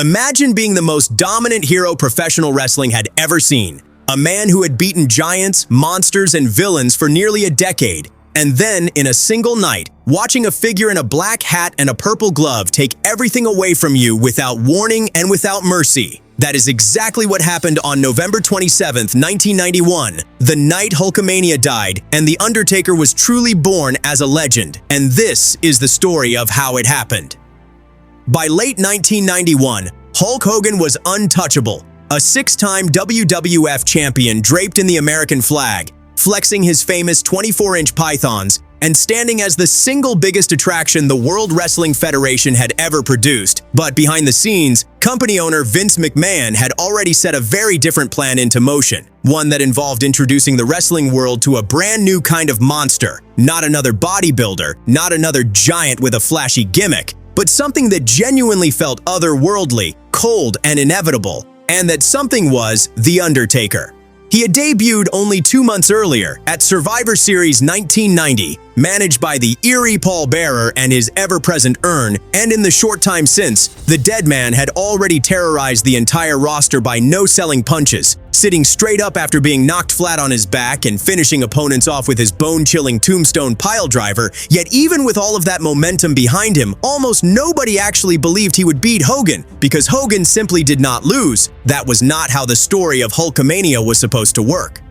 Imagine being the most dominant hero professional wrestling had ever seen. A man who had beaten giants, monsters, and villains for nearly a decade. And then, in a single night, watching a figure in a black hat and a purple glove take everything away from you without warning and without mercy. That is exactly what happened on November 27, 1991, the night Hulkamania died, and The Undertaker was truly born as a legend. And this is the story of how it happened. By late 1991, Hulk Hogan was untouchable, a six-time WWF champion draped in the American flag, flexing his famous 24-inch pythons, and standing as the single biggest attraction the World Wrestling Federation had ever produced. But behind the scenes, company owner Vince McMahon had already set a very different plan into motion, one that involved introducing the wrestling world to a brand new kind of monster. Not another bodybuilder, not another giant with a flashy gimmick, but something that genuinely felt otherworldly, cold, and inevitable. And that something was The Undertaker. He had debuted only 2 months earlier at Survivor Series 1990, managed by the eerie Paul Bearer and his ever-present urn, and in the short time since, the dead man had already terrorized the entire roster by no-selling punches, sitting straight up after being knocked flat on his back and finishing opponents off with his bone-chilling tombstone piledriver. Yet even with all of that momentum behind him, almost nobody actually believed he would beat Hogan, because Hogan simply did not lose. That was not how the story of Hulkamania was supposed to work.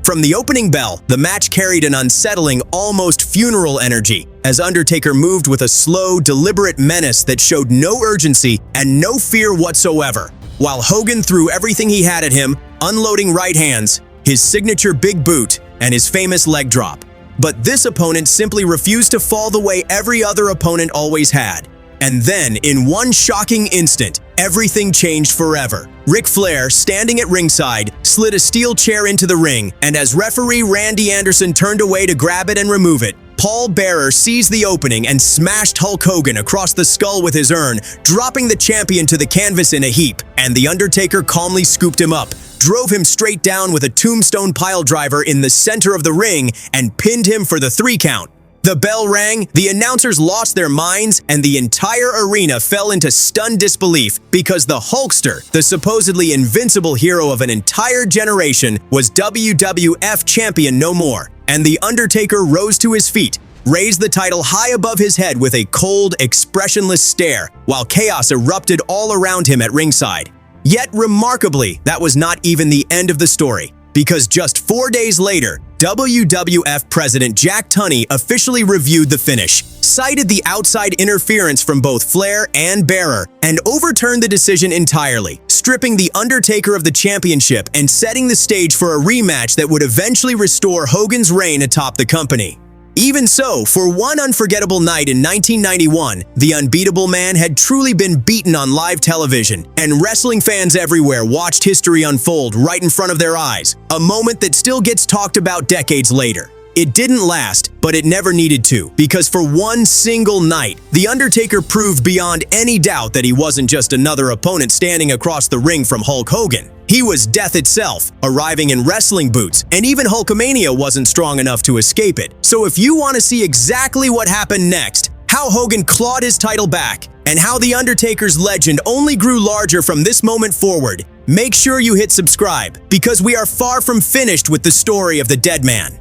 From the opening bell, the match carried an unsettling, almost funeral energy, as Undertaker moved with a slow, deliberate menace that showed no urgency and no fear whatsoever, while Hogan threw everything he had at him, unloading right hands, his signature big boot, and his famous leg drop. But this opponent simply refused to fall the way every other opponent always had. And then, in one shocking instant, everything changed forever. Ric Flair, standing at ringside, slid a steel chair into the ring, and as referee Randy Anderson turned away to grab it and remove it, Paul Bearer seized the opening and smashed Hulk Hogan across the skull with his urn, dropping the champion to the canvas in a heap, and The Undertaker calmly scooped him up, drove him straight down with a tombstone piledriver in the center of the ring, and pinned him for the 3 count. The bell rang, the announcers lost their minds, and the entire arena fell into stunned disbelief because the Hulkster, the supposedly invincible hero of an entire generation, was WWF champion no more. And The Undertaker rose to his feet, raised the title high above his head with a cold, expressionless stare, while chaos erupted all around him at ringside. Yet, remarkably, that was not even the end of the story, because just 4 days later, WWF President Jack Tunney officially reviewed the finish, cited the outside interference from both Flair and Bearer, and overturned the decision entirely, stripping The Undertaker of the championship and setting the stage for a rematch that would eventually restore Hogan's reign atop the company. Even so, for one unforgettable night in 1991, the unbeatable man had truly been beaten on live television, and wrestling fans everywhere watched history unfold right in front of their eyes, a moment that still gets talked about decades later. It didn't last, but it never needed to, because for one single night, The Undertaker proved beyond any doubt that he wasn't just another opponent standing across the ring from Hulk Hogan. He was death itself, arriving in wrestling boots, and even Hulkamania wasn't strong enough to escape it. So if you want to see exactly what happened next, how Hogan clawed his title back, and how The Undertaker's legend only grew larger from this moment forward, make sure you hit subscribe, because we are far from finished with the story of the dead man.